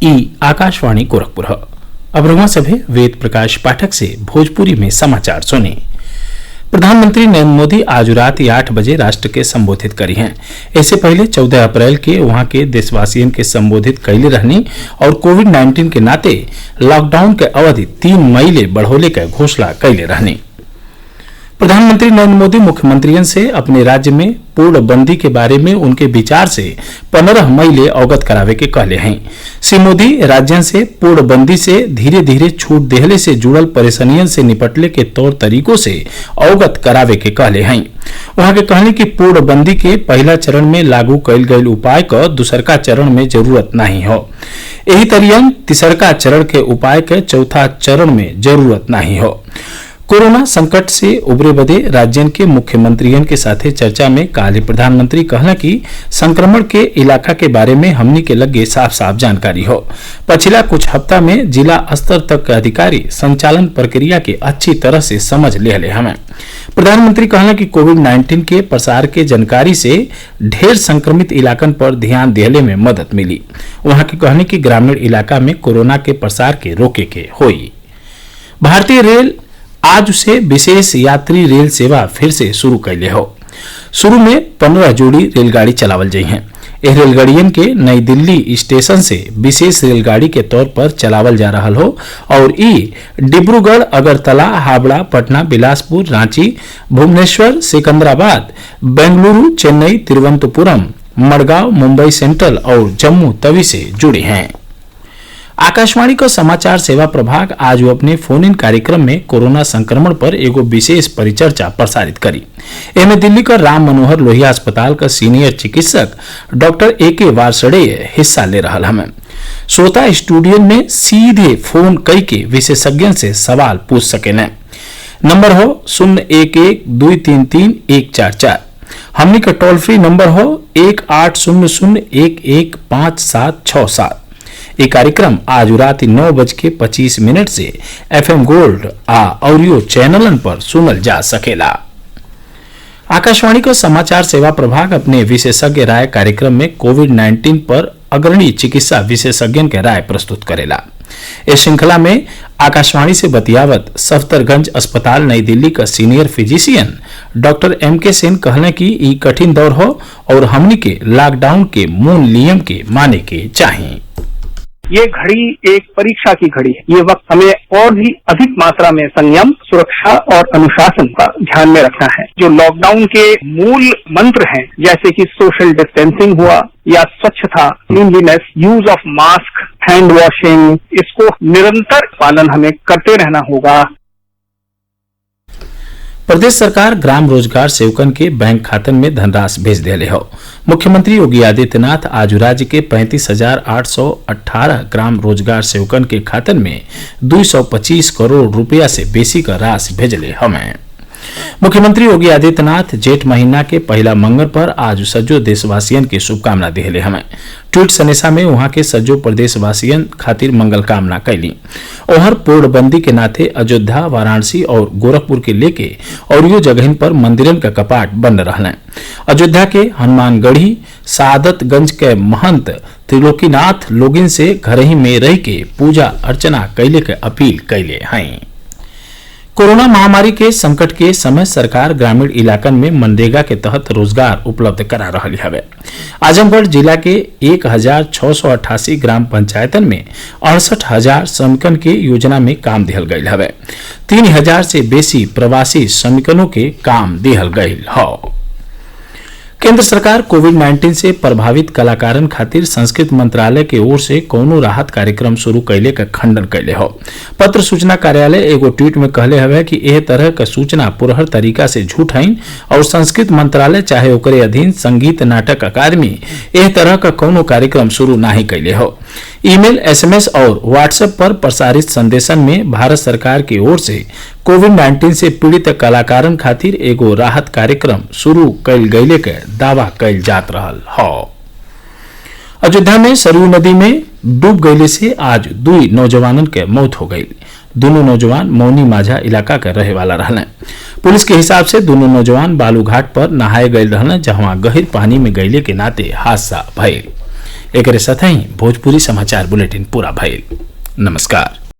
ई आकाशवाणी गोरखपुर। अब रउआ सभे वेद प्रकाश पाठक से भोजपुरी में समाचार सुने। प्रधानमंत्री नरेंद्र मोदी आज रात 8 बजे राष्ट्र के संबोधित करी हैं। इससे पहले 14 अप्रैल के वहां के देशवासियों के संबोधित कैले रहनी और कोविड-19 के नाते लॉकडाउन के अवधि 3 मई ले बढ़ोले के घोषणा कैले रहनी। प्रधानमंत्री नरेंद्र मोदी मुख्यमंत्रियों से अपने राज्य में पूर्णबंदी के बारे में उनके विचार से 15 मई ले अवगत करावे के कहले हैं। श्री मोदी राज्यों से पूर्णबंदी से धीरे धीरे छूट देहले से जुड़ल परेशानियों से निपटले के तौर तरीकों से अवगत करावे के कहले हैं। वहां के कहले कि पूर्णबंदी के पहला चरण में लागू कैल गये उपाय का दूसरका चरण में जरूरत नहीं हो। यही तरियन तीसरका चरण के उपाय के चौथा चरण में जरूरत नहीं हो। कोरोना संकट से उबरे बदे राज्यन के मुख्यमंत्रियों के साथे चर्चा में काल प्रधानमंत्री कहला कि संक्रमण के इलाका के बारे में हमनी के लगे साफ साफ जानकारी हो। पिछला कुछ हफ्ता में जिला स्तर तक के अधिकारी संचालन प्रक्रिया के अच्छी तरह से समझ ले हमें। प्रधानमंत्री कहला कि कोविड-19 के प्रसार के जानकारी से ढेर संक्रमित इलाकन पर ध्यान देने में मदद मिली। वहां के कहने की ग्रामीण इलाका में कोरोना के प्रसार के रोके के होई। भारतीय रेल आज से विशेष यात्री रेल सेवा फिर से शुरू कैले हो। शुरू में 15 जोड़ी रेलगाड़ी चलावल जाइ हैं। यह रेलगाड़ियन के नई दिल्ली स्टेशन से विशेष रेलगाड़ी के तौर पर चलावल जा रहा हो और ई डिब्रूगढ़, अगरतला, हावड़ा, पटना, बिलासपुर, रांची, भुवनेश्वर, सिकंदराबाद, बेंगलुरु, चेन्नई, तिरुवनंतपुरम, मडगांव, मुंबई सेंट्रल और जम्मू तवी से जुड़े हैं। आकाशवाणी का समाचार सेवा प्रभाग आज वो अपने फोन इन कार्यक्रम में कोरोना संक्रमण पर एगो विशेष परिचर्चा प्रसारित करी। इनमें दिल्ली का राम मनोहर लोहिया अस्पताल का सीनियर चिकित्सक डॉक्टर A.K. वारसड़े हिस्सा ले रहा हमें। श्रोता स्टूडियो में सीधे फोन कई के विशेषज्ञ से सवाल पूछ सके न। नंबर हो 011-233-144। हमनी का टोल फ्री नंबर हो 1800-115767। ये कार्यक्रम आज रात 9:25 से FM गोल्ड ऑडियो चैनलन पर सुनल जा सकेला। आकाशवाणी का समाचार सेवा प्रभाग अपने विशेषज्ञ राय कार्यक्रम में कोविड-19 पर अग्रणी चिकित्सा विशेषज्ञ के राय प्रस्तुत करेला। इस श्रृंखला में आकाशवाणी से बतियावत सफदरगंज अस्पताल नई दिल्ली का senior physician doctor M.K. Sen कहले कि ई कठिन दौर हो और हमनी के लॉकडाउन के मूल नियम के माने के चाहिए। ये घड़ी एक परीक्षा की घड़ी है। ये वक्त हमें और भी अधिक मात्रा में संयम, सुरक्षा और अनुशासन का ध्यान में रखना है। जो लॉकडाउन के मूल मंत्र हैं, जैसे कि सोशल डिस्टेंसिंग हुआ या स्वच्छता, cleanliness, use of mask, hand washing, इसको निरंतर पालन हमें करते रहना होगा। प्रदेश सरकार ग्राम रोजगार सेवकन के बैंक खातन में धनराशि भेज दिले हो। मुख्यमंत्री योगी आदित्यनाथ आज राज्य के 35,818 ग्राम रोजगार सेवकन के खातन में 225 करोड़ रुपया से बेसी का राशि भेजले हमें। मुख्यमंत्री योगी आदित्यनाथ जेठ महीना के पहला मंगल पर आज सज्जो देशवासियन के शुभकामना दिले हमें। ट्वीट संदेशा में वहां के सज्जो प्रदेशवासियन खातिर मंगल कामना कैली। ओहर पूर्णबंदी के नाते अयोध्या, वाराणसी और गोरखपुर के लेके और यो जगह पर मंदिरन का कपाट बंद रहने। अयोध्या के हनुमानगढ़ी सादतगंज के महंत त्रिलोकीनाथ लोगिन से घर ही में रह के पूजा अर्चना कैले के अपील कैले हैं। कोरोना महामारी के संकट के समय सरकार ग्रामीण इलाकन में मनरेगा के तहत रोजगार उपलब्ध करा रही है। आजमगढ़ जिला के 1,688 ग्राम पंचायतन में 68,000 श्रमिकन के योजना में काम दिहल गयल है। 3,000 से बेसी प्रवासी श्रमिकनों के काम दिहल गयल हो। केंद्र सरकार कोविड-19 से प्रभावित कलाकारन खातिर संस्कृत मंत्रालय के ओर से कोनो राहत कार्यक्रम शुरू कैले का खंडन कैले हो। पत्र सूचना कार्यालय एगो ट्वीट में कहले हवे कि यह तरह का सूचना पुरहर तरीका से झूठ है और संस्कृत मंत्रालय चाहे ओकरे अधीन संगीत नाटक अकादमी यह तरह का कोनो कार्यक्रम शुरू नहीं कैले हो। ईमेल, SMS और व्हाट्सएप पर प्रसारित संदेशन में भारत सरकार की ओर से कोविड-19 से पीड़ित कलाकारन खातिर एगो राहत कार्यक्रम शुरू कैल गये के दावा कैल जात रहल हो। अयोध्या में सरयू नदी में डूब गये से आज 2 नौजवानन के मौत हो गई। दोनों नौजवान मौनी माझा इलाका के रहे वाला रहने। पुलिस के हिसाब से दोनों नौजवान बालू घाट पर नहाए गये रहने, जहां गहिर पानी में गईले के नाते हादसा भयल। एकरे साथ ही भोजपुरी समाचार बुलेटिन पूरा भइल। नमस्कार।